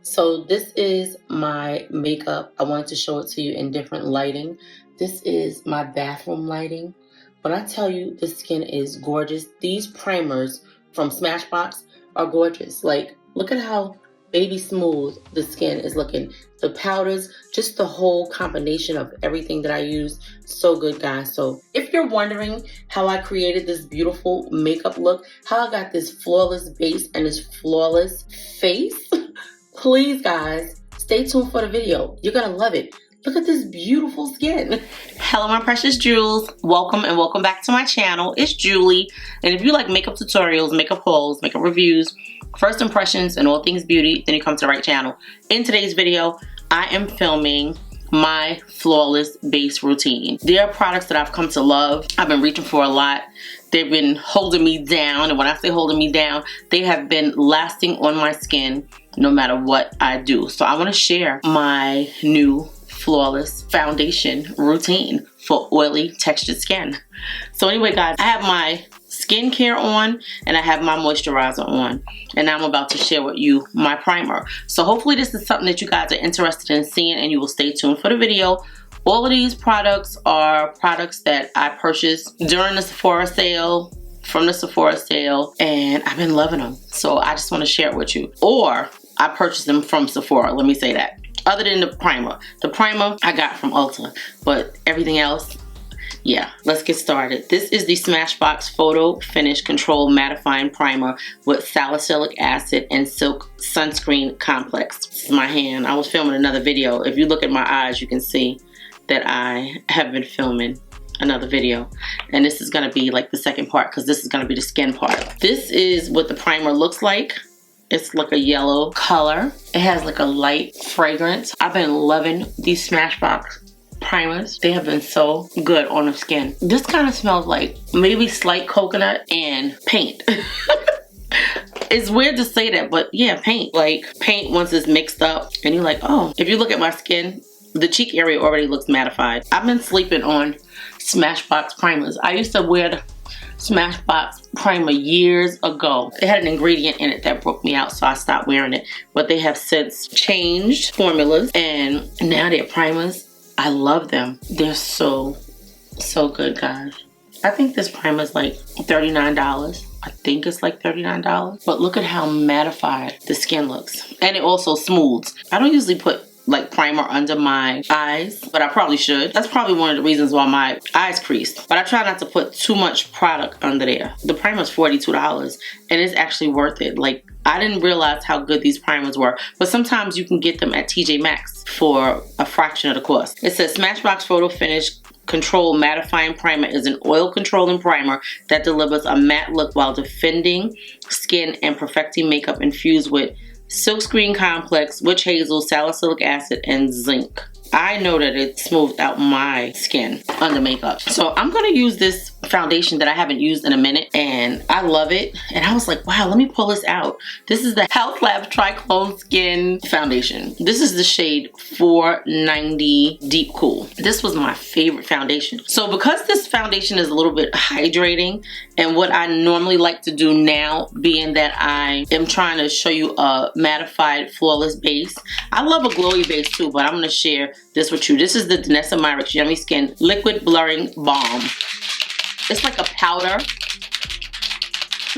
So this is my makeup. I wanted to show it to you in different lighting. This is my bathroom lighting. When I tell you the skin is gorgeous, these primers from Smashbox are gorgeous. Like, look at how baby smooth the skin is looking. The powders, just the whole combination of everything that I use, so good, guys. So if you're wondering how I created this beautiful makeup look, how I got this flawless base and this flawless face, please, guys, stay tuned for the video. You're gonna love it. Look at this beautiful skin. Hello, my precious jewels. Welcome and welcome back to my channel. It's Julie. And if you like makeup tutorials, makeup hauls, makeup reviews, first impressions, and all things beauty, then you come to the right channel. In today's video, I am filming my flawless base routine. There are products that I've come to love. I've been reaching for a lot. They've been holding me down. And when I say holding me down, they have been lasting on my skin no matter what I do. So I want to share my new flawless foundation routine for oily textured skin. So anyway, guys, I have my skincare on and I have my moisturizer on, and now I'm about to share with you my primer. So hopefully this is something that you guys are interested in seeing, and you will stay tuned for the video. All of these products are products that I purchased during the Sephora sale, from the Sephora sale, and I've been loving them. So I just want to share it with you. Or I purchased them from Sephora, let me say that. Other than the primer. The primer I got from Ulta, but everything else, yeah, let's get started. This is the Smashbox Photo Finish Control Mattifying Primer with salicylic acid and silk sunscreen complex. This is my hand. I was filming another video. If you look at my eyes, you can see that I have been filming another video, and this is going to be like the second part because this is going to be the skin part. This is what the primer looks like. It's like a yellow color. It has like a light fragrance. I've been loving these Smashbox primers. They have been so good on the skin. This kind of smells like maybe slight coconut and paint. It's weird to say that, but yeah, paint. Like paint once it's mixed up and you're like, oh. If you look at my skin, the cheek area already looks mattified. I've been sleeping on Smashbox primers. I used to wear the Smashbox primer years ago. It had an ingredient in it that broke me out, so I stopped wearing it. But they have since changed formulas, and now their primers, I love them. They're so good, guys. I think this primer is like $39. I think it's like $39. But look at how mattified the skin looks. And it also smooths. I don't usually put like primer under my eyes, but I probably should. That's probably one of the reasons why my eyes creased. But I try not to put too much product under there. The primer's $42 and it's actually worth it. Like, I didn't realize how good these primers were, but sometimes you can get them at TJ Maxx for a fraction of the cost. It says Smashbox Photo Finish Control Mattifying Primer is an oil controlling primer that delivers a matte look while defending skin and perfecting makeup infused with silkscreen complex, witch hazel, salicylic acid, and zinc. I know that it smoothed out my skin under makeup. So I'm going to use this foundation that I haven't used in a minute, and I love it. And I was like, wow, let me pull this out. This is the Haus Labs Triclone Skin Foundation. This is the shade 490 Deep Cool. This was my favorite foundation. So because this foundation is a little bit hydrating, and what I normally like to do now, being that I am trying to show you a mattified, flawless base. I love a glowy base too, but I'm going to share this with you. This is the Danessa Myricks Yummy Skin Liquid Blurring Balm. It's like a powder,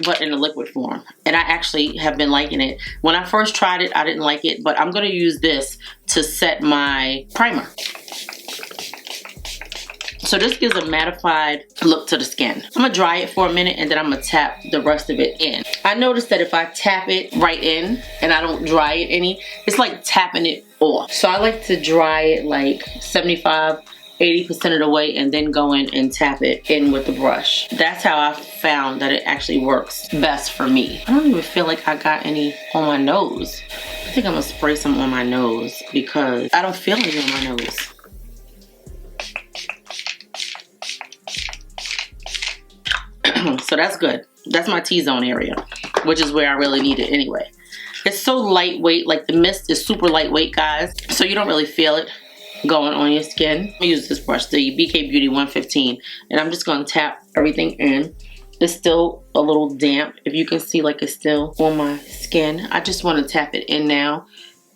but in a liquid form. And I actually have been liking it. When I first tried it, I didn't like it, but I'm going to use this to set my primer. So this gives a mattified look to the skin. I'm going to dry it for a minute and then I'm going to tap the rest of it in. I noticed that if I tap it right in and I don't dry it any, it's like tapping it off. So I like to dry it like 75–80% of the way and then go in and tap it in with the brush. That's how I found that it actually works best for me. I don't even feel like I got any on my nose. I think I'm going to spray some on my nose because I don't feel any on my nose. So that's good. That's my T-zone area, which is where I really need it anyway. It's so lightweight, like the mist is super lightweight, guys. So you don't really feel it going on your skin. I'm gonna use this brush, the BK Beauty 115, and I'm just gonna tap everything in. It's still a little damp. If you can see, like it's still on my skin. I just want to tap it in now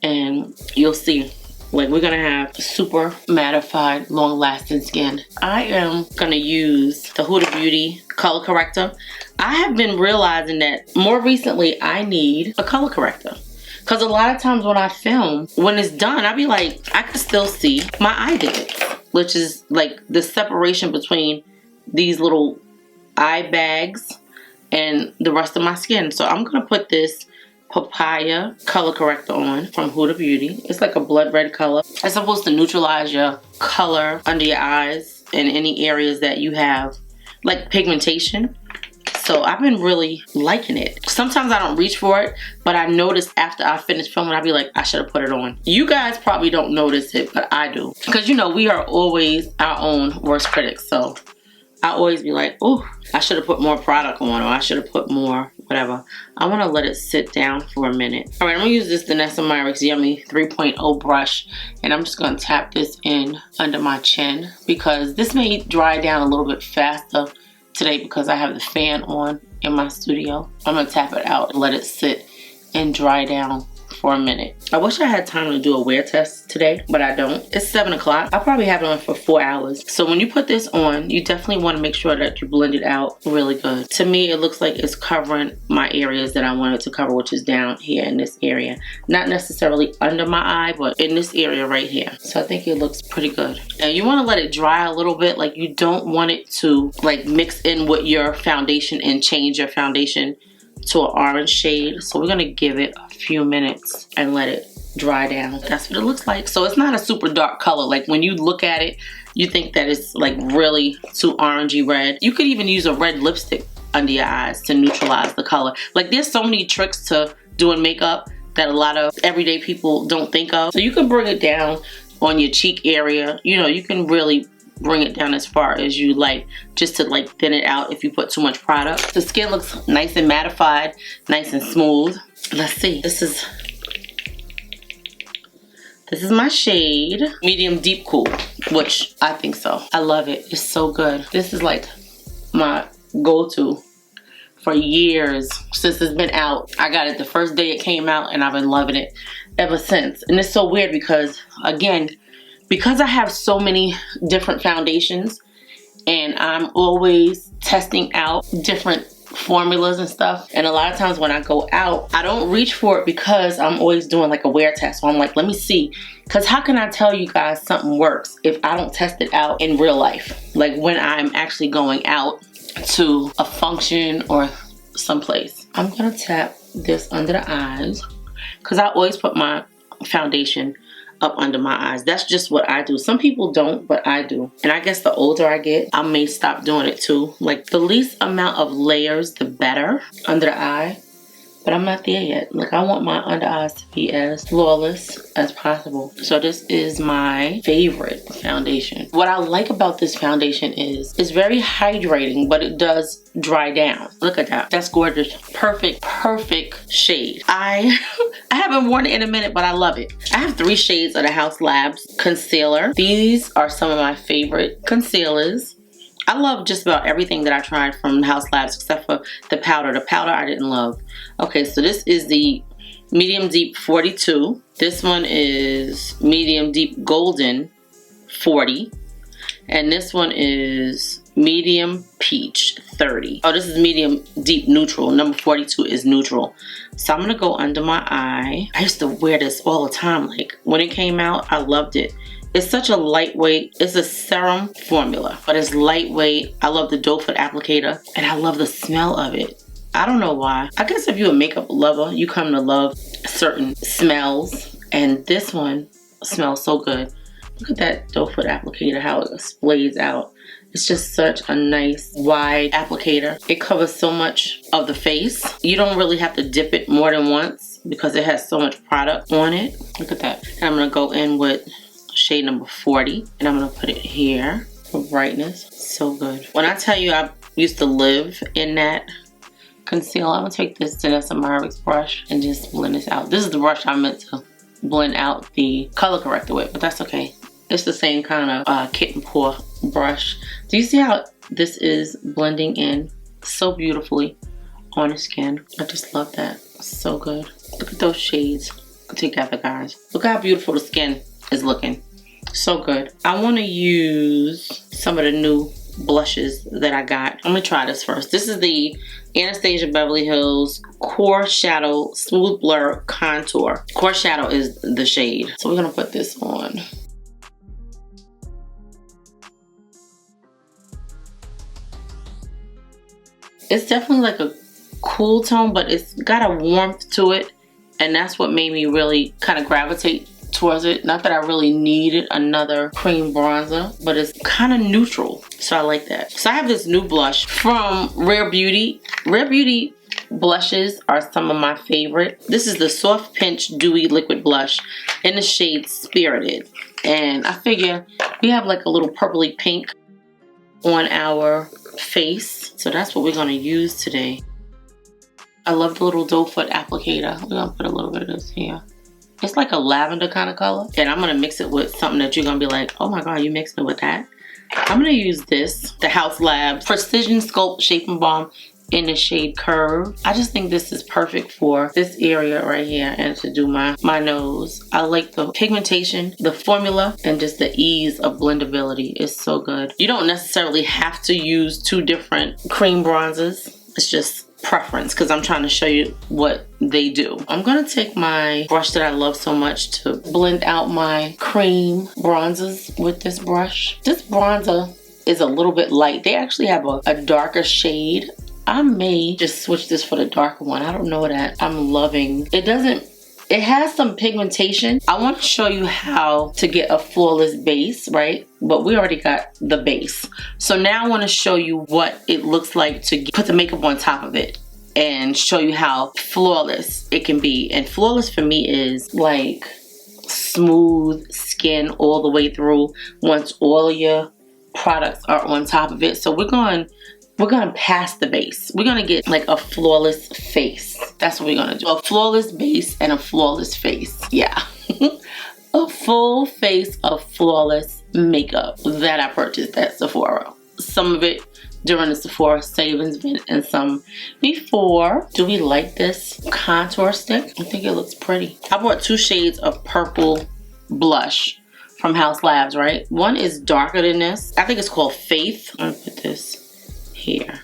and you'll see, like, we're gonna have super mattified, long-lasting skin. I am gonna use the Huda Beauty color corrector. I have been realizing that more recently I need a color corrector. Because a lot of times when I film, when it's done, I'll be like, I can still see my eye digits, which is like the separation between these little eye bags and the rest of my skin. So I'm going to put this papaya color corrector on from Huda Beauty. It's like a blood red color. It's supposed to neutralize your color under your eyes in any areas that you have like pigmentation. So I've been really liking it. Sometimes I don't reach for it, but I notice after I finish filming, I'll be like, I should have put it on. You guys probably don't notice it, but I do. Because you know, we are always our own worst critics. So I always be like, oh, I should have put more product on, or I should have put more, whatever. I want to let it sit down for a minute. All right, I'm going to use this Danessa Myricks Yummy 3.0 brush, and I'm just going to tap this in under my chin because this may dry down a little bit faster today because I have the fan on in my studio. I'm going to tap it out and let it sit and dry down for a minute. I wish I had time to do a wear test today, but I don't. It's 7 o'clock. I'll probably have it on for 4 hours. So when you put this on, you definitely want to make sure that you blend it out really good. To me, it looks like it's covering my areas that I want it to cover, which is down here in this area. Not necessarily under my eye, but in this area right here. So I think it looks pretty good. And you want to let it dry a little bit. Like, you don't want it to like mix in with your foundation and change your foundation to an orange shade. So we're going to give it a few minutes and let it dry down. That's what it looks like. So it's not a super dark color. Like, when you look at it, you think that it's like really too orangey red. You could even use a red lipstick under your eyes to neutralize the color. Like, there's so many tricks to doing makeup that a lot of everyday people don't think of. So you can bring it down on your cheek area. You know, you can really bring it down as far as you like, just to like thin it out if you put too much product. The skin looks nice and mattified, nice and smooth. Let's see. This is my shade, medium deep cool, which I think so. I love it. It's so good. This is like my go-to for years since it's been out. I got it the first day it came out and I've been loving it ever since. And it's so weird because, again, because I have so many different foundations and I'm always testing out different formulas and stuff, and a lot of times when I go out, I don't reach for it because I'm always doing like a wear test. So I'm like, let me see, because how can I tell you guys something works if I don't test it out in real life? Like, when I'm actually going out to a function or someplace. I'm gonna tap this under the eyes because I always put my foundation up under my eyes. That's just what I do. Some people don't, but I do. And I guess the older I get, I may stop doing it too. Like, the least amount of layers, the better under the eye. But I'm not there yet. Like, I want my under eyes to be as flawless as possible. So this is my favorite foundation. What I like about this foundation is it's very hydrating, but it does dry down. Look at that. That's gorgeous. Perfect, perfect shade. I haven't worn it in a minute, but I love it. I have 3 shades of the Haus Labs concealer. These are some of my favorite concealers. I love just about everything that I tried from Haus Labs except for the powder. The powder I didn't love. Okay, so this is the medium deep 42. This one is medium deep golden 40. And this one is medium peach 30. Oh, this is medium deep neutral. Number 42 is neutral. So I'm gonna go under my eye. I used to wear this all the time. Like, when it came out, I loved it. It's such a lightweight, it's a serum formula, but it's lightweight. I love the doe foot applicator and I love the smell of it. I don't know why. I guess if you're a makeup lover, you come to love certain smells, and this one smells so good. Look at that doe foot applicator, how it splays out. It's just such a nice wide applicator. It covers so much of the face. You don't really have to dip it more than once because it has so much product on it. Look at that. And I'm gonna go in with shade number 40 and I'm gonna put it here for brightness. So good. When I tell you I used to live in that concealer, I'm gonna take this Danessa Myricks brush and just blend this out. This is the brush I meant to blend out the color corrector with, but that's okay. It's the same kind of kitten paw brush. Do you see how this is blending in so beautifully on the skin? I just love that. So good. Look at those shades. together, guys. Look how beautiful the skin is looking. So good. I want to use some of the new blushes that I got. Let me try this first. This is the Anastasia Beverly Hills Core Shadow Smooth Blur Contour. Core Shadow is the shade. So we're gonna put this on. It's definitely like a cool tone, but it's got a warmth to it, and that's what made me really kind of gravitate towards it. Not that I really needed another cream bronzer, but it's kind of neutral, so I like that. So I have this new blush from Rare Beauty. Rare Beauty blushes are some of my favorite. This is the Soft Pinch Dewy Liquid Blush in the shade Spirited, and I figure we have like a little purpley pink on our face, so that's what we're going to use today. I love the little doe foot applicator. We're going to put a little bit of this here. It's like a lavender kind of color, and I'm going to mix it with something that you're going to be like, oh my god, you mixed it with that. I'm going to use this, the Haus Labs Precision Sculpt Shaping Balm in the shade Curve. I just think this is perfect for this area right here and to do my nose. I like the pigmentation, the formula, and just the ease of blendability. It's so good. You don't necessarily have to use two different cream bronzers. It's just preference because I'm trying to show you what they do. I'm gonna take my brush that I love so much to blend out my cream bronzers with this brush. This bronzer is a little bit light. They actually have a darker shade. I may just switch this for the darker one. I don't know that I'm loving. It has some pigmentation. I want to show you how to get a flawless base, right? But we already got the base. So now I want to show you what it looks like to put the makeup on top of it and show you how flawless it can be. And flawless for me is like smooth skin all the way through once all your products are on top of it. So we're going past the base. We're gonna get like a flawless face. That's what we're gonna do. A flawless base and a flawless face. Yeah. A full face of flawless makeup that I purchased at Sephora. Some of it during the Sephora savings event and some before. Do we like this contour stick? I think it looks pretty. I bought 2 shades of purple blush from Haus Labs, right? One is darker than this. I think it's called Faith. I'm gonna put this here,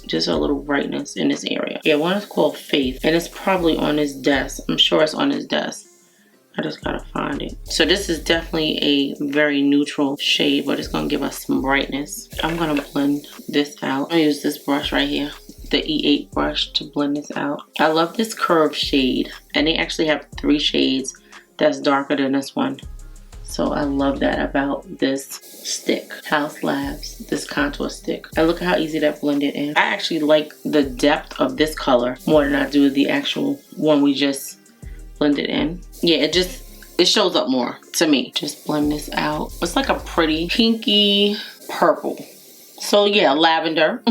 just a little brightness in this area. Yeah, one is called Faith, and it's probably on his desk. I'm sure it's on his desk. I just gotta find it. So this is definitely a very neutral shade, but it's gonna give us some brightness. I'm gonna blend this out. I'm gonna use this brush right here, the E8 brush, to blend this out. I love this Curve shade, and they actually have 3 shades that's darker than this one. So I love that about this stick, Haus Labs, this contour stick. And look at how easy that blended in. I actually like the depth of this color more than I do the actual one we just blended in. Yeah, it shows up more to me. Just blend this out. It's like a pretty pinky purple. So yeah, lavender.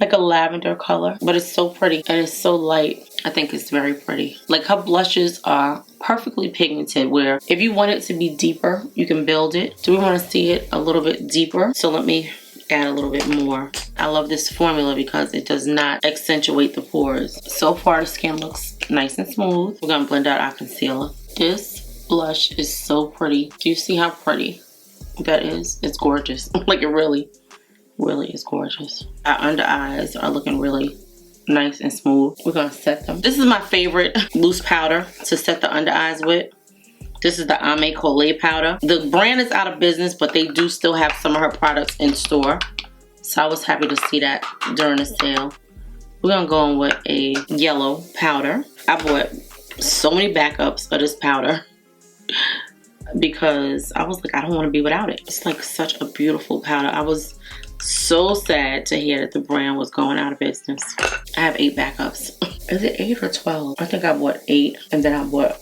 Like a lavender color, but it's so pretty and it's so light. I think it's very pretty. Like her blushes are perfectly pigmented, where if you want it to be deeper, you can build it. Do we want to see it a little bit deeper? So let me add a little bit more. I love this formula because it does not accentuate the pores. So far the skin looks nice and smooth. We're gonna blend out our concealer. This blush is so pretty. Do you see how pretty that is? It's gorgeous. Like it really is gorgeous. Our under eyes are looking really nice and smooth. We're gonna set them. This is my favorite loose powder to set the under eyes with. This is the Ame Collet powder. The brand is out of business, but they do still have some of her products in store. So I was happy to see that during the sale. We're gonna go in with a yellow powder. I bought so many backups of this powder because I was like, I don't want to be without it. It's like such a beautiful powder. I was so sad to hear that the brand was going out of business. I have 8 backups. Is it 8 or 12? I think I bought 8 and then I bought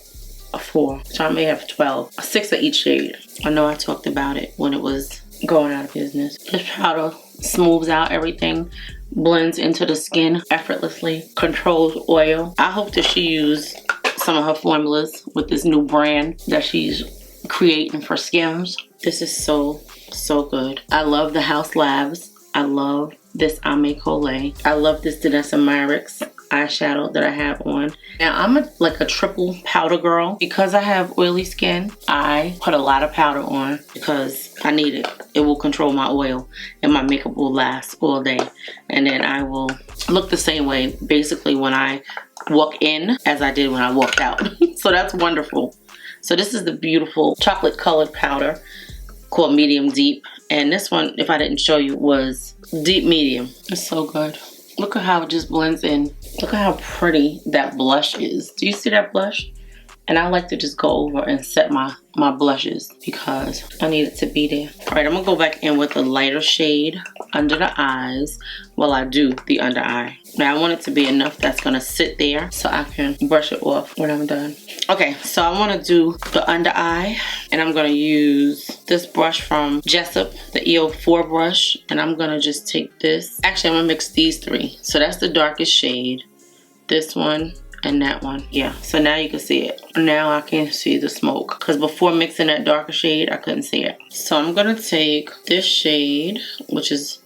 a 4. So I may have 12. 6 of each shade. I know I talked about it when it was going out of business. This powder smooths out everything, blends into the skin effortlessly, controls oil. I hope that she used some of her formulas with this new brand that she's creating for Skims. This is so good. I love the Haus Labs. I love this Ame Collet. I love this Danessa Myricks eyeshadow that I have on. Now I'm like a triple powder girl. Because I have oily skin, I put a lot of powder on because I need it. It will control my oil and my makeup will last all day. And then I will look the same way basically when I walk in as I did when I walked out. So that's wonderful. So this is the beautiful chocolate colored powder called Medium Deep. And this one, if I didn't show you, was Deep Medium. It's so good. Look at how it just blends in. Look at how pretty that blush is. Do you see that blush? And I like to just go over and set my blushes because I need it to be there. All right, I'm gonna go back in with a lighter shade under the eyes while I do the under eye. Now I want it to be enough that's gonna sit there so I can brush it off when I'm done. Okay, so I wanna do the under eye and I'm gonna use this brush from Jessup, the EO4 brush, and I'm gonna just take this. Actually, I'm gonna mix these three. So that's the darkest shade, this one, and that one. Yeah, so now you can see it. Now I can see the smoke because before mixing that darker shade I couldn't see it. So I'm gonna take this shade, which is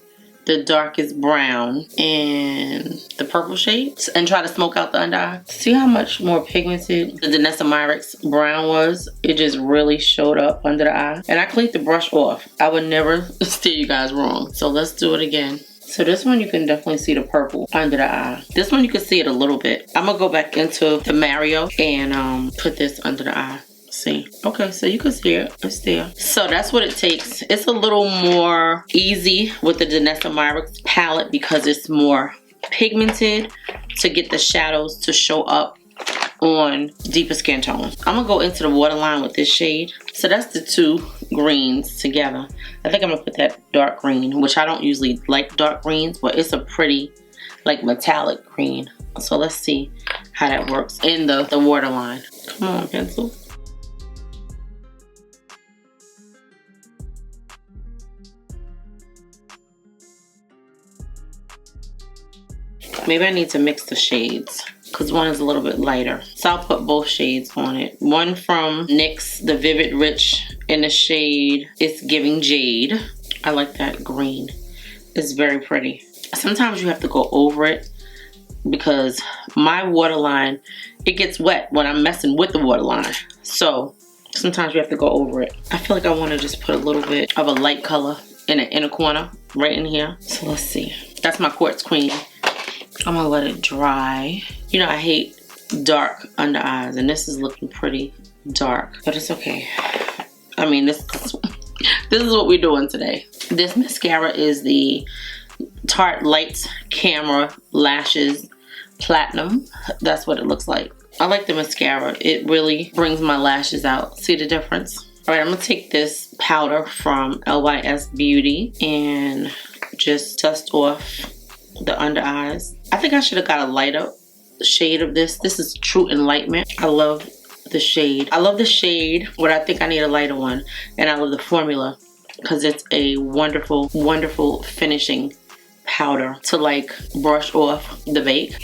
the darkest brown, and the purple shade, and try to smoke out the under eye. See how much more pigmented the Danessa Myricks brown was? It just really showed up under the eye. And I cleaned the brush off. I would never steer you guys wrong. So let's do it again. So this one you can definitely see the purple under the eye. This one you can see it a little bit. I'm gonna go back into the Mario and put this under the eye. See? Okay, so you can see it. It's there. So that's what it takes. It's a little more easy with the Danessa Myricks palette because it's more pigmented to get the shadows to show up on deeper skin tones. I'm gonna go into the waterline with this shade. So that's the two greens together. I think I'm gonna put that dark green, which I don't usually like dark greens, but it's a pretty like metallic green. So let's see how that works in the waterline. Come on, pencil. Maybe I need to mix the shades because one is a little bit lighter. So I'll put both shades on it. One from NYX, the Vivid Rich, in the shade It's Giving Jade. I like that green. It's very pretty. Sometimes you have to go over it because my waterline, it gets wet when I'm messing with the waterline. So sometimes you have to go over it. I feel like I want to just put a little bit of a light color in the inner corner right in here. So let's see. That's my Quartz Queen. I'm gonna let it dry. You know, I hate dark under eyes, and this is looking pretty dark, but it's okay. I mean, this is what we're doing today. This mascara is the Tarte Lights Camera Lashes Platinum. That's what it looks like. I like the mascara. It really brings my lashes out. See the difference? All right, I'm gonna take this powder from LYS Beauty and just dust off the under eyes. I think I should have got a lighter shade of this. This is True Enlightenment. I love the shade. I love the shade, but I think I need a lighter one. And I love the formula because it's a wonderful, wonderful finishing powder to like brush off the bake.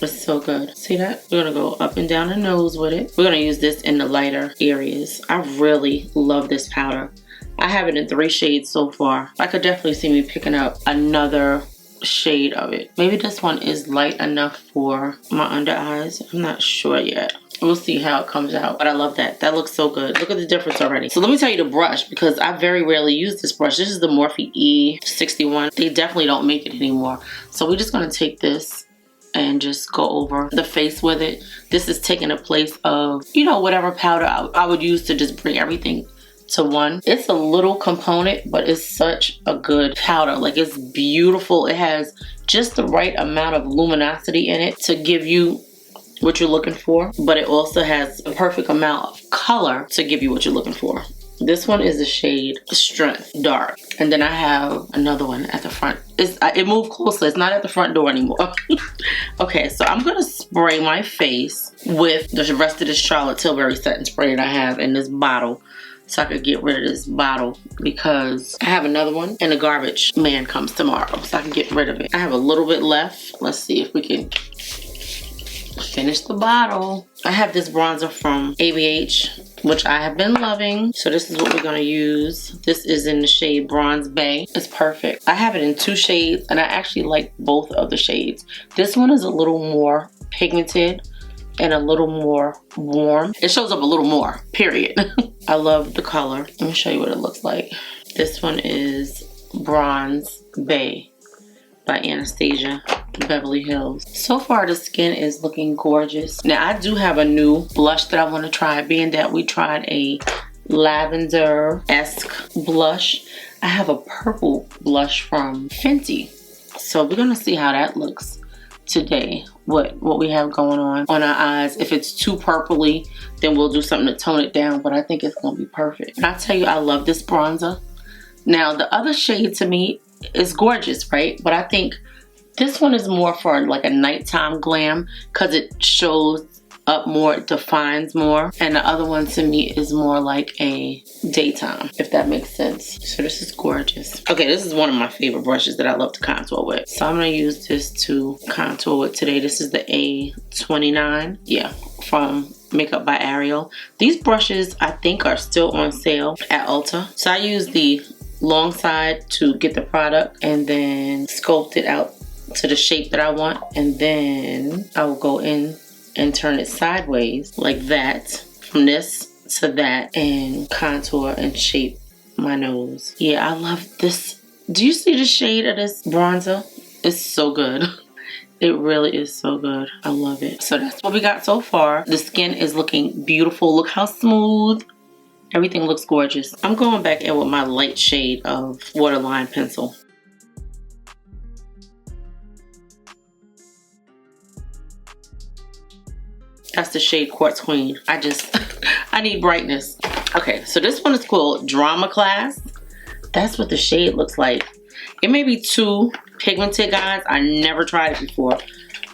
It's so good. See that? We're gonna go up and down the nose with it. We're gonna use this in the lighter areas. I really love this powder. I have it in 3 shades so far. I could definitely see me picking up another shade of it. Maybe this one is light enough for my under eyes. I'm not sure yet. We'll see how it comes out. But I love that. That looks so good. Look at the difference already. So let me tell you the brush because I very rarely use this brush. This is the Morphe E61. They definitely don't make it anymore. So we're just going to take this and just go over the face with it. This is taking the place of, you know, whatever powder I would use to just bring everything to one. It's a little component, but it's such a good powder. Like, it's beautiful. It has just the right amount of luminosity in it to give you what you're looking for, but it also has a perfect amount of color to give you what you're looking for. This one is the shade Strength Dark, and then I have another one at the front. It moved closer. It's not at the front door anymore. Okay, so I'm gonna spray my face with the rest of this Charlotte Tilbury setting spray that I have in this bottle, so I could get rid of this bottle because I have another one and the garbage man comes tomorrow, so I can get rid of it. I have a little bit left. Let's see if we can Finish the bottle. I have this bronzer from ABH, which I have been loving. So this is what we're gonna use. This is in the shade Bronze Bay. It's perfect. I have it in 2 shades, and I actually like both of the shades. This one is a little more pigmented and a little more warm. It shows up a little more, period. I love the color. Let me show you what it looks like. This one is Bronze Bay by Anastasia Beverly Hills. So far the skin is looking gorgeous. Now I do have a new blush that I want to try, being that we tried a lavender-esque blush. I have a purple blush from Fenty. So we're gonna see how that looks today. What we have going on our eyes. If it's too purpley, then we'll do something to tone it down, but I think it's gonna be perfect. And I tell you, I love this bronzer. Now the other shade to me is gorgeous, right? But I think this one is more for like a nighttime glam because it shows up more, it defines more. And the other one to me is more like a daytime, if that makes sense. So this is gorgeous. Okay, this is one of my favorite brushes that I love to contour with. So I'm gonna use this to contour with today. This is the A29, yeah, from Makeup by Ariel. These brushes I think are still on sale at Ulta. So I use the long side to get the product and then sculpt it out to the shape that I want, and then I will go in and turn it sideways like that, from this to that, and contour and shape my nose. Yeah, I love this. Do you see the shade of this bronzer? It's so good. It really is so good. I love it. So that's what we got so far. The skin is looking beautiful. Look how smooth. Everything looks gorgeous. I'm going back in with my light shade of Waterline Pencil. That's the shade Quartz Queen. I need brightness. Okay, so this one is called Drama Class. That's what the shade looks like. It may be too pigmented, guys. I never tried it before.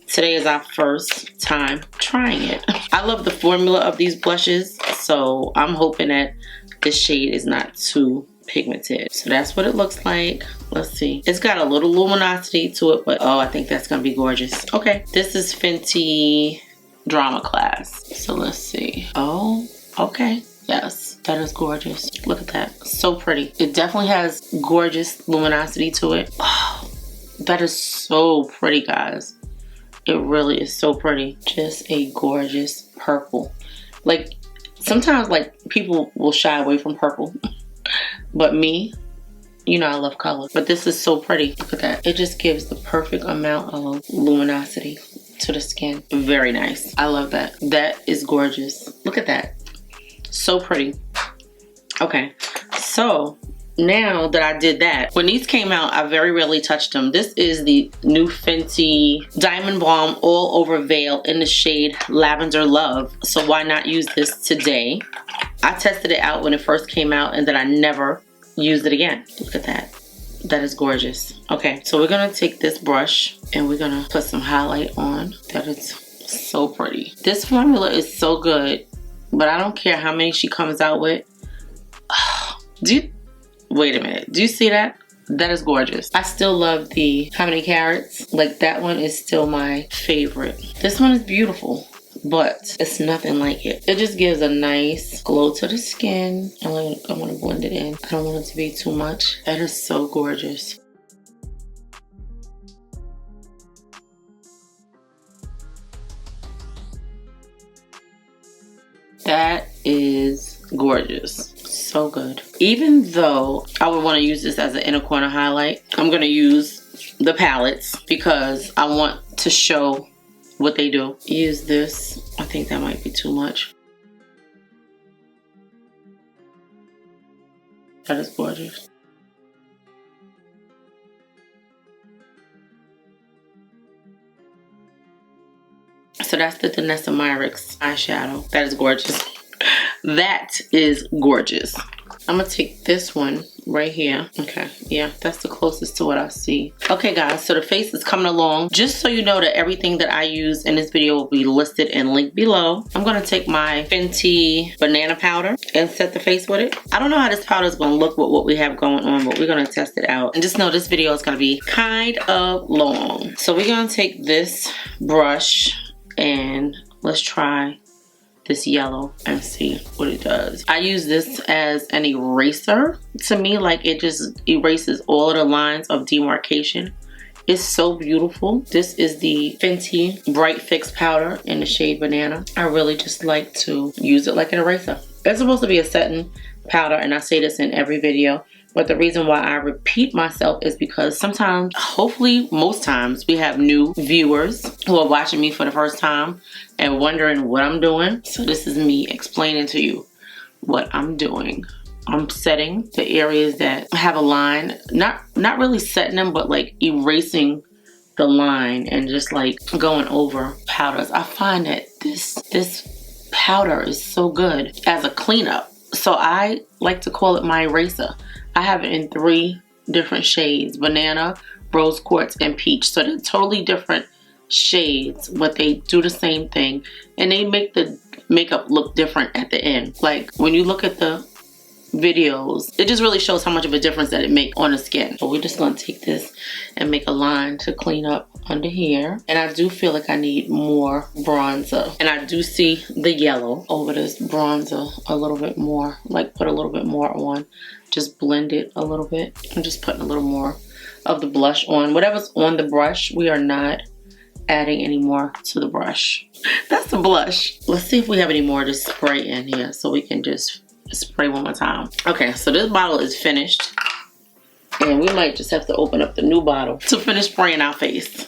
Today is our first time trying it. I love the formula of these blushes, so I'm hoping that this shade is not too pigmented. So that's what it looks like. Let's see. It's got a little luminosity to it, but oh, I think that's gonna be gorgeous. Okay, this is Fenty Drama Class. So let's see. Oh, okay. Yes, that is gorgeous. Look at that. So pretty. It definitely has gorgeous luminosity to it. Oh, that is so pretty, guys. It really is so pretty. Just a gorgeous purple. Like, sometimes like people will shy away from purple. But me, you know I love color. But this is so pretty. Look at that. It just gives the perfect amount of luminosity to the skin. Very nice. I love that. That is gorgeous. Look at that. So pretty. Okay, so now that I did that, when these came out, I very rarely touched them. This is the new Fenty Diamond Balm All Over Veil in the shade Lavender Love. So why not use this today? I tested it out when it first came out and then I never used it again. Look at that. That is gorgeous. Okay, so we're gonna take this brush and we're gonna put some highlight on. That is so pretty. This formula is so good, but I don't care how many she comes out with. Wait a minute. Do you see that? That is gorgeous. I still love the How Many Carats. Like, that one is still my favorite. This one is beautiful, but it's nothing like it. It just gives a nice glow to the skin. I want to blend it in. I don't want it to be too much. That is so gorgeous. That is gorgeous. So good. Even though I would want to use this as an inner corner highlight, I'm going to use the palettes because I want to show what they do. Use this. I think that might be too much. That is gorgeous. So that's the Danessa Myricks eyeshadow. That is gorgeous. That is gorgeous. I'm gonna take this one right here. Okay, yeah, that's the closest to what I see. Okay guys, so the face is coming along. Just so you know that everything that I use in this video will be listed and linked below. I'm gonna take my Fenty banana powder and set the face with it. I don't know how this powder is gonna look with what we have going on, but we're gonna test it out. And just know this video is gonna be kind of long. So we're gonna take this brush And let's try this yellow and see what it does. I use this as an eraser. To me, like, it just erases all of the lines of demarcation. It's so beautiful. This is the Fenty Bright Fix Powder in the shade Banana. I really just like to use it like an eraser. It's supposed to be a setting powder, and I say this in every video. But the reason why I repeat myself is because sometimes, hopefully most times, we have new viewers who are watching me for the first time and wondering what I'm doing. So this is me explaining to you what I'm doing. I'm setting the areas that have a line, not really setting them, but like erasing the line and just like going over powders. I find that this powder is so good as a cleanup. So I like to call it my eraser. I have it in 3 different shades: banana, rose quartz, and peach. So they're totally different shades, but they do the same thing. And they make the makeup look different at the end. Like when you look at the videos, it just really shows how much of a difference that it makes on the skin. So we're just gonna take this and make a line to clean up under here. And I do feel like I need more bronzer. And I do see the yellow over this bronzer a little bit more. Like put a little bit more on. Just blend it a little bit. I'm just putting a little more of the blush on. Whatever's on the brush, we are not adding any more to the brush. That's the blush. Let's see if we have any more to spray in here so we can just spray one more time. Okay, so this bottle is finished. And we might just have to open up the new bottle to finish spraying our face.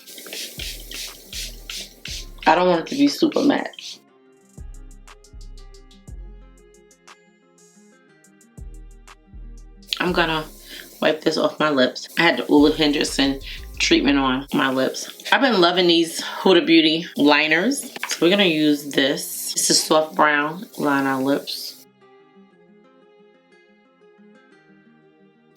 I don't want it to be super matte. I'm gonna wipe this off my lips. I had the Ulla Henderson treatment on my lips. I've been loving these Huda Beauty liners. So we're gonna use this. This is soft brown. Line our lips.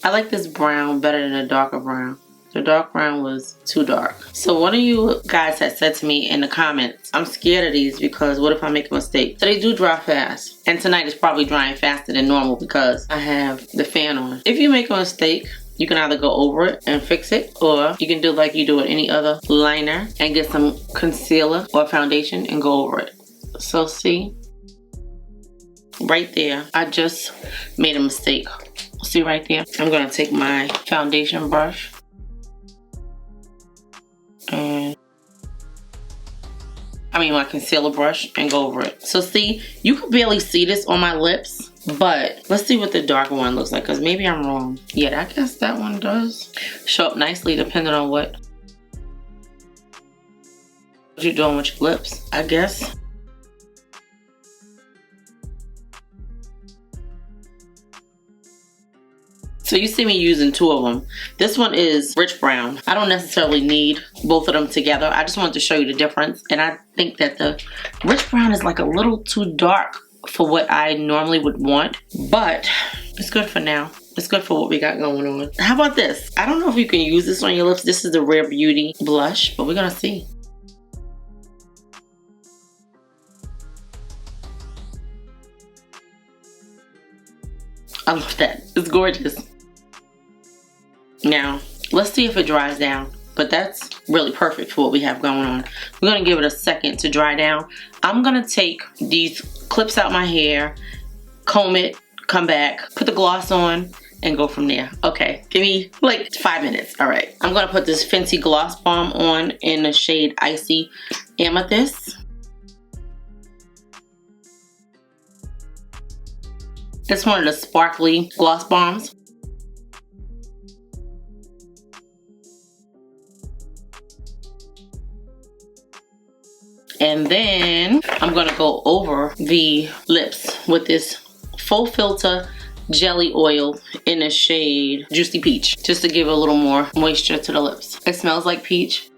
I like this brown better than the darker brown. The dark brown was too dark. So one of you guys had said to me in the comments, I'm scared of these because what if I make a mistake? So they do dry fast. And tonight is probably drying faster than normal because I have the fan on. If you make a mistake, you can either go over it and fix it, or you can do like you do with any other liner and get some concealer or foundation and go over it. So see, right there, I just made a mistake. See right there? I'm gonna take my foundation brush and my concealer brush and go over it. So see, you can barely see this on my lips, but let's see what the darker one looks like, because maybe I'm wrong. Yeah, I guess that one does show up nicely depending on what you're doing with your lips, I guess. So you see me using 2 of them. This one is rich brown. I don't necessarily need both of them together. I just wanted to show you the difference. And I think that the rich brown is like a little too dark for what I normally would want. But it's good for now. It's good for what we got going on. How about this? I don't know if you can use this on your lips. This is the Rare Beauty blush, but we're gonna see. I love that. It's gorgeous. Now, let's see if it dries down. But that's really perfect for what we have going on. We're gonna give it a second to dry down. I'm gonna take these clips out my hair, comb it, come back, put the gloss on, and go from there. Okay, give me like 5 minutes. All right, I'm gonna put this Fenty Gloss Bomb on in the shade Icy Amethyst. It's one of the sparkly gloss bombs. And then I'm gonna go over the lips with this Full Filter Jelly Oil in the shade Juicy Peach, just to give a little more moisture to the lips. It smells like peach.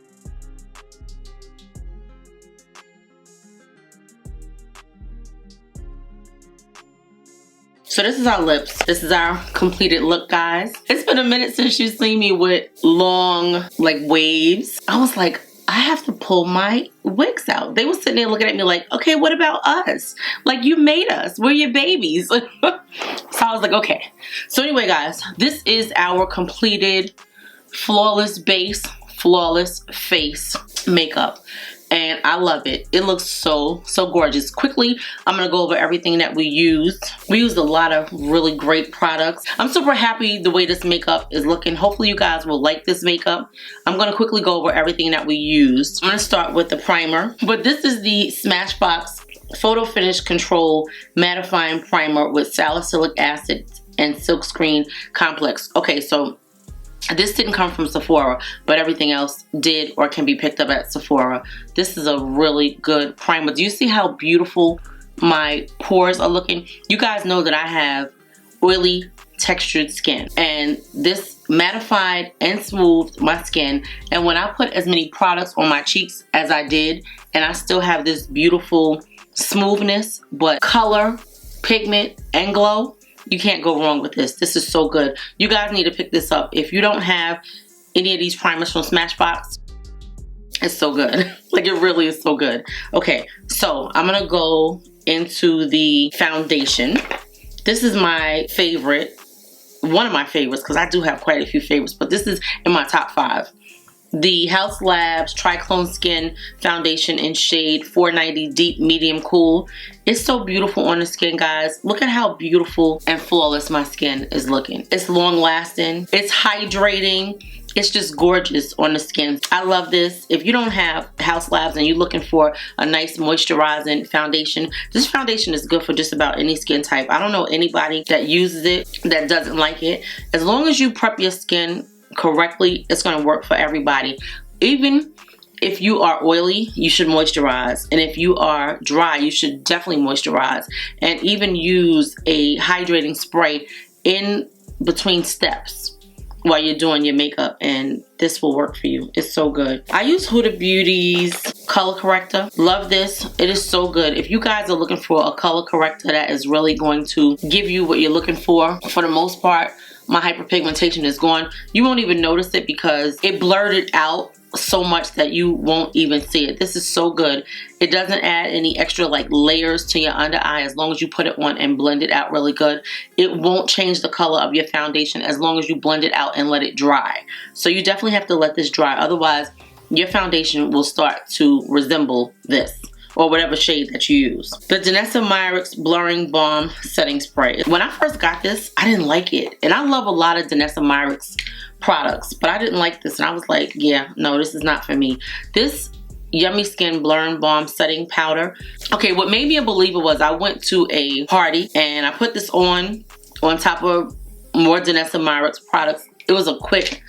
So this is our lips. This is our completed look, guys. It's been a minute since you've seen me with long, like, waves. I was like, I have to pull my wigs out. They were sitting there looking at me like, okay, what about us? Like, you made us. We're your babies. So I was like, okay. So anyway, guys, this is our completed flawless base, flawless face makeup. and I love it. It looks so gorgeous. Quickly, I'm gonna go over everything that we used. We used a lot of really great products. I'm super happy the way this makeup is looking. Hopefully you guys will like this makeup. I'm gonna quickly go over everything that we used. I'm gonna start with the primer, but this is the Smashbox Photo Finish Control Mattifying Primer with salicylic acid and silkscreen complex. Okay, so this didn't come from Sephora, but everything else did or can be picked up at Sephora. This is a really good primer. Do you see how beautiful my pores are looking? You guys know that I have oily, textured skin, and this mattified and smoothed my skin. And when I put as many products on my cheeks as I did, and I still have this beautiful smoothness, but color, pigment, and glow, you can't go wrong with this. This is so good. You guys need to pick this up. If you don't have any of these primers from Smashbox, it's so good. Like, it really is so good. Okay, so I'm gonna go into the foundation. This is my favorite, one of my favorites, because I do have quite a few favorites, but this is in my top 5. The Haus Labs Triclone Skin Foundation in shade 490 Deep Medium Cool. It's so beautiful on the skin, guys. Look at how beautiful and flawless my skin is looking. It's long lasting. It's hydrating. It's just gorgeous on the skin. I love this. If you don't have Haus Labs and you're looking for a nice moisturizing foundation, this foundation is good for just about any skin type. I don't know anybody that uses it that doesn't like it. As long as you prep your skin correctly, it's going to work for everybody. Even if you are oily, you should moisturize, and if you are dry, you should definitely moisturize, and even use a hydrating spray in between steps while you're doing your makeup, and this will work for you. It's so good. I use Huda Beauty's color corrector. Love this. It is so good. If you guys are looking for a color corrector that is really going to give you what you're looking for the most part, my hyperpigmentation is gone. You won't even notice it because it blurred it out so much that you won't even see it. This is so good. It doesn't add any extra like layers to your under eye as long as you put it on and blend it out really good. It won't change the color of your foundation as long as you blend it out and let it dry. So you definitely have to let this dry. Otherwise, your foundation will start to resemble this, or whatever shade that you use. The Danessa Myricks Blurring Balm Setting Spray. When I first got this, I didn't like it. And I love a lot of Danessa Myricks products, but I didn't like this. And I was like, yeah, no, this is not for me. This Yummy Skin Blurring Balm Setting Powder. Okay, what made me a believer was I went to a party and I put this on top of more Danessa Myricks products. It was a quick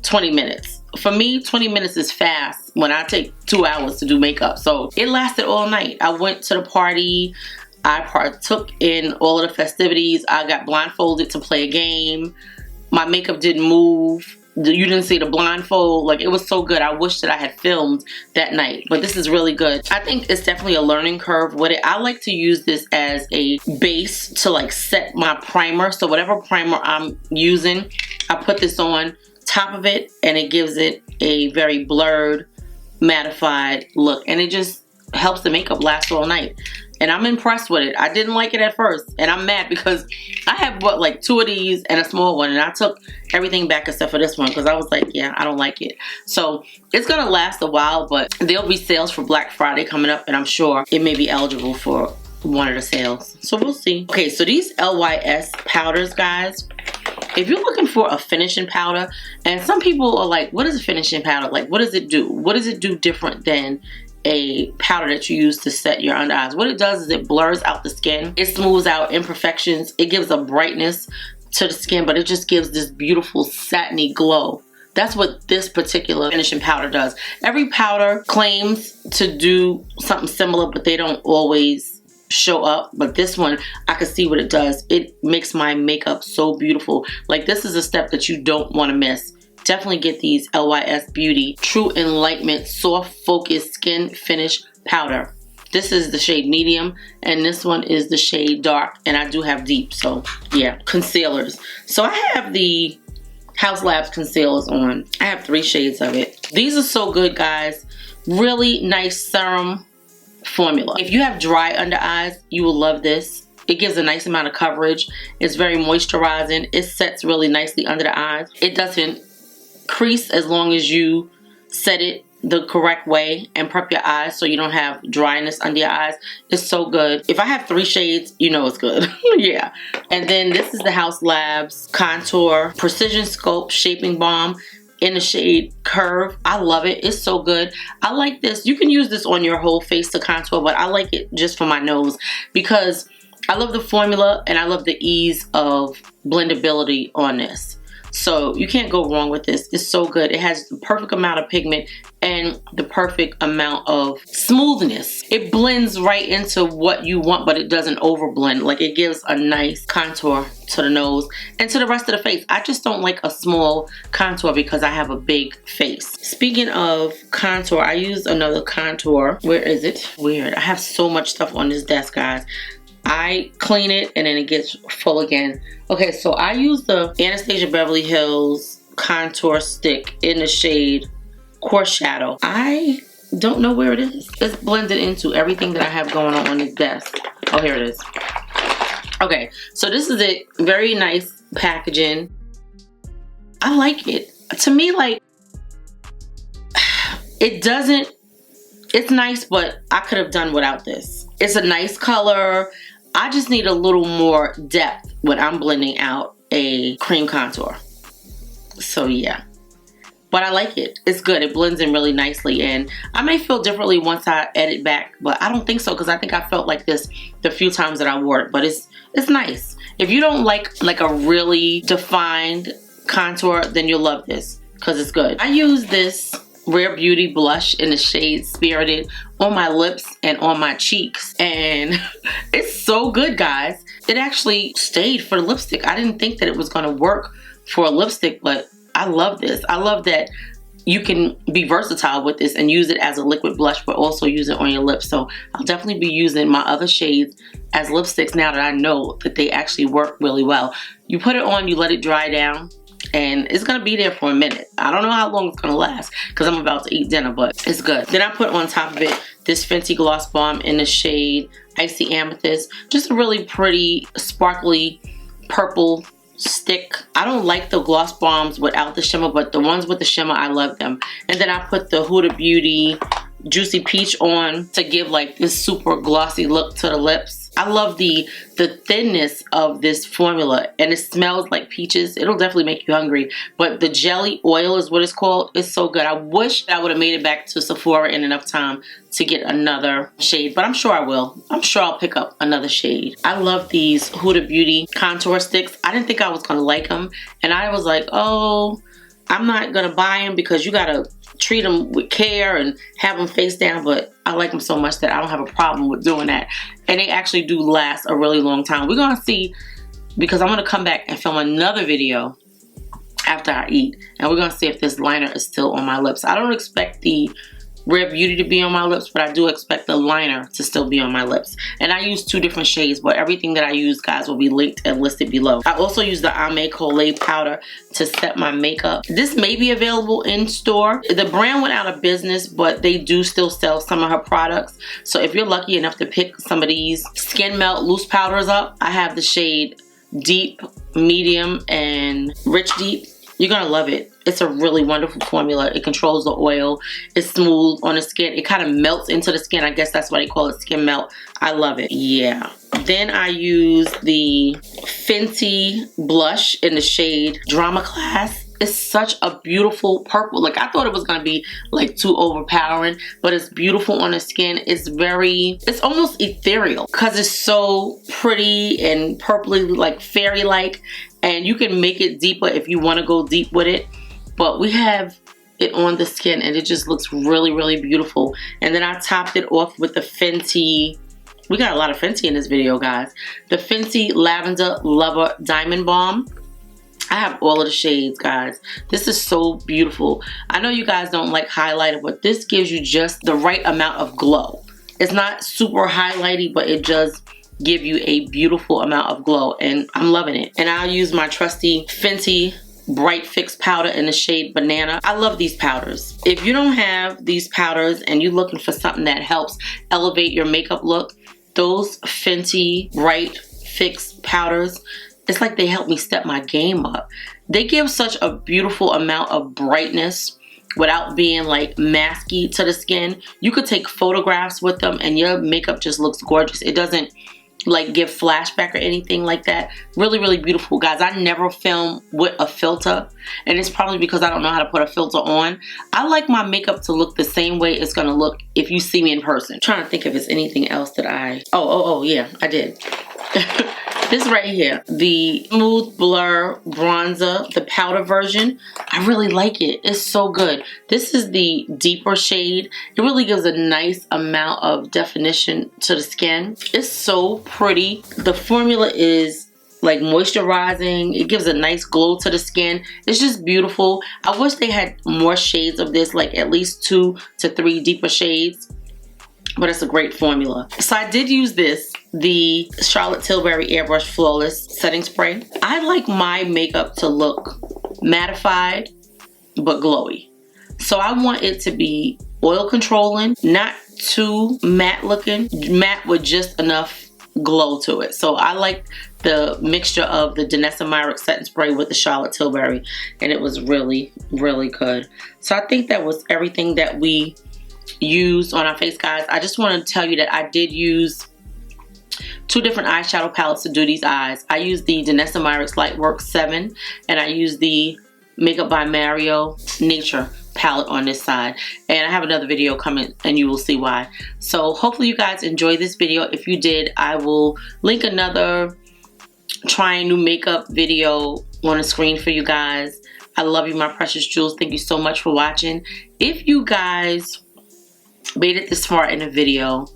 20 minutes. For me, 20 minutes is fast when I take 2 hours to do makeup. So it lasted all night. I went to the party. I partook in all of the festivities. I got blindfolded to play a game. My makeup didn't move. You didn't see the blindfold. Like, it was so good. I wish that I had filmed that night, but this is really good. I think it's definitely a learning curve with it. I like to use this as a base to like set my primer. So whatever primer I'm using, I put this on top of it and it gives it a very blurred, mattified look, and it just helps the makeup last all night. And I'm impressed with it. I didn't like it at first, and I'm mad because I have what, like 2 of these and a small one, and I took everything back except for this one because I was like, yeah, I don't like it. So it's gonna last a while, but there'll be sales for Black Friday coming up, and I'm sure it may be eligible for one of the sales. So we'll see. Okay, so these LYS powders, guys. If you're looking for a finishing powder, and some people are like, what is a finishing powder? Like, what does it do? What does it do different than a powder that you use to set your under eyes? What it does is it blurs out the skin. It smooths out imperfections. It gives a brightness to the skin, but it just gives this beautiful satiny glow. That's what this particular finishing powder does. Every powder claims to do something similar, but they don't always show up. But this one, I can see what it does. It makes my makeup so beautiful. Like, this is a step that you don't want to miss. Definitely get these LYS Beauty True Enlightenment Soft Focus Skin Finish Powder. This is the shade medium, and this one is the shade dark, and I do have deep. So yeah, concealers. So I have the Haus Labs concealers on. I have 3 shades of it. These are so good, guys. Really nice serum formula. If you have dry under eyes, you will love this. It gives a nice amount of coverage. It's very moisturizing. It sets really nicely under the eyes. It doesn't crease as long as you set it the correct way and prep your eyes so you don't have dryness under your eyes. It's so good. If I have 3 shades, you know it's good. Yeah. And then this is the Haus Labs Contour Precision Sculpt Shaping Balm in the shade Curve. I love it. It's so good. I like this. You can use this on your whole face to contour, but I like it just for my nose because I love the formula and I love the ease of blendability on this. So you can't go wrong with this. It's so good. It has the perfect amount of pigment and the perfect amount of smoothness. It blends right into what you want, but it doesn't overblend. Like, it gives a nice contour to the nose and to the rest of the face. I just don't like a small contour because I have a big face. Speaking of contour, I use another contour. Where is it? Weird. I have so much stuff on this desk, guys. I clean it and then it gets full again. Okay, so I use the Anastasia Beverly Hills contour stick in the shade Coarse Shadow. I don't know where it is. It's blended into everything that I have going on this desk. Oh, here it is. Okay, so this is it. Very nice packaging. I like it. To me, like, it doesn't, it's nice, but I could have done without this. It's a nice color. I just need a little more depth when I'm blending out a cream contour. So yeah, but I like it. It's good. It blends in really nicely, and I may feel differently once I edit back, but I don't think so because I think I felt like this the few times that I wore it. But it's nice. If you don't like a really defined contour, then you'll love this because it's good. I use this Rare Beauty blush in the shade Spirited on my lips and on my cheeks, and it's so good, guys. It actually stayed for the lipstick. I didn't think that it was going to work for a lipstick, but I love this. I love that you can be versatile with this and use it as a liquid blush, but also use it on your lips. So I'll definitely be using my other shades as lipsticks now that I know that they actually work really well. You put it on, you let it dry down, and it's gonna be there for a minute. I don't know how long it's gonna last because I'm about to eat dinner, but it's good. Then I put on top of it this Fenty Gloss Bomb in the shade Icy Amethyst. Just a really pretty, sparkly purple stick. I don't like the gloss bombs without the shimmer, but the ones with the shimmer, I love them. And then I put the Huda Beauty Juicy Peach on to give like this super glossy look to the lips. I love the thinness of this formula, and it smells like peaches. It'll definitely make you hungry, but the jelly oil is what it's called. It's so good. I wish I would have made it back to Sephora in enough time to get another shade, but I'm sure I will. I'm sure I'll pick up another shade. I love these Huda Beauty contour sticks. I didn't think I was gonna like them, and I was like, oh, I'm not gonna buy them because you gotta treat them with care and have them face down, but I like them so much that I don't have a problem with doing that. And they actually do last a really long time. We're gonna see, because I'm gonna come back and film another video after I eat, and we're gonna see if this liner is still on my lips. I don't expect the Rare Beauty to be on my lips, but I do expect the liner to still be on my lips. And I use 2 different shades, but everything that I use, guys, will be linked and listed below. I also use the Ame Colé powder to set my makeup. This may be available in store. The brand went out of business, but they do still sell some of her products. So if you're lucky enough to pick some of these Skin Melt loose powders up, I have the shade Deep, Medium, and Rich Deep. You're gonna love it. It's a really wonderful formula. It controls the oil. It's smooth on the skin. It kind of melts into the skin. I guess that's why they call it Skin Melt. I love it. Yeah. Then I use the Fenty blush in the shade Drama Class. It's such a beautiful purple. Like, I thought it was gonna be like too overpowering, but it's beautiful on the skin. It's almost ethereal because it's so pretty and purpley, like fairy-like. And you can make it deeper if you want to go deep with it. But we have it on the skin and it just looks really, really beautiful. And then I topped it off with the Fenty. We got a lot of Fenty in this video, guys. The Fenty Lavender Lover Diamond Balm. I have all of the shades, guys. This is so beautiful. I know you guys don't like highlighter, but this gives you just the right amount of glow. It's not super highlighty, but it does give you a beautiful amount of glow, and I'm loving it. And I'll use my trusty Fenty Bright Fix powder in the shade Banana. I love these powders. If you don't have these powders and you're looking for something that helps elevate your makeup look, those Fenty Bright Fix powders, it's like they help me step my game up. They give such a beautiful amount of brightness without being like masky to the skin. You could take photographs with them and your makeup just looks gorgeous. It doesn't like give flashback or anything like that. Really, really beautiful, guys. I never film with a filter, and it's probably because I don't know how to put a filter on. I like my makeup to look the same way it's gonna look if you see me in person. I'm trying to think if it's anything else that I... Oh, yeah, I did. This right here, the Smooth Blur Bronzer, the powder version. I really like it. It's so good. This is the deeper shade. It really gives a nice amount of definition to the skin. It's so pretty. The formula is like moisturizing. It gives a nice glow to the skin. It's just beautiful. I wish they had more shades of this, like at least 2 to 3 deeper shades. But it's a great formula. So I did use this, the Charlotte Tilbury Airbrush Flawless Setting Spray. I like my makeup to look mattified but glowy. So I want it to be oil controlling, not too matte looking, matte with just enough glow to it. So I like the mixture of the Danessa Myricks Setting Spray with the Charlotte Tilbury, and it was really, really good. So I think that was everything that we used on our face, guys. I just want to tell you that I did use 2 different eyeshadow palettes to do these eyes. I used the Danessa Myricks Lightwork 7, and I used the Makeup by Mario Nature palette on this side. And I have another video coming and you will see why. So hopefully you guys enjoyed this video. If you did, I will link another trying new makeup video on the screen for you guys. I love you, my precious jewels. Thank you so much for watching. If you guys made it this far in the video,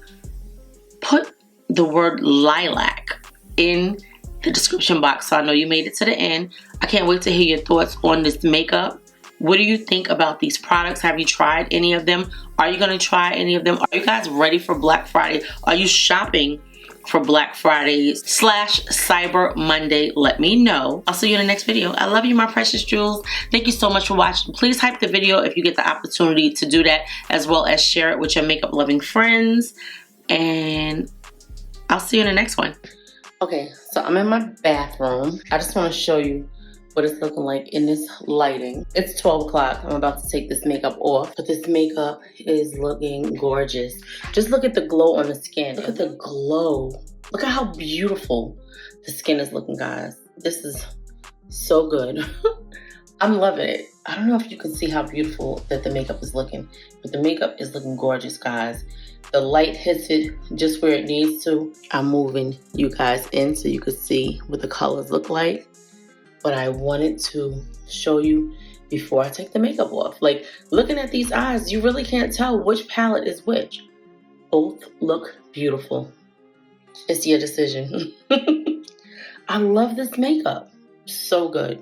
put the word lilac in the description box so I know you made it to the end. I can't wait to hear your thoughts on this makeup. What do you think about these products? Have you tried any of them? Are you going to try any of them? Are you guys ready for Black Friday? Are you shopping for Black Friday / Cyber Monday? Let me know. I'll see you in the next video. I love you, my precious jewels. Thank you so much for watching. Please hype the video if you get the opportunity to do that, as well as share it with your makeup loving friends. And I'll see you in the next one. Okay, so I'm in my bathroom. I just want to show you what it's looking like in this lighting. It's 12 o'clock. I'm about to take this makeup off, but this makeup is looking gorgeous. Just look at the glow on the skin. Look at the glow. Look at how beautiful the skin is looking, guys. This is so good. I'm loving it. I don't know if you can see how beautiful that the makeup is looking, but the makeup is looking gorgeous, guys. The light hits it just where it needs to. I'm moving you guys in so you can see what the colors look like. But I wanted to show you before I take the makeup off. Like, looking at these eyes, you really can't tell which palette is which. Both look beautiful. It's your decision. I love this makeup. So good.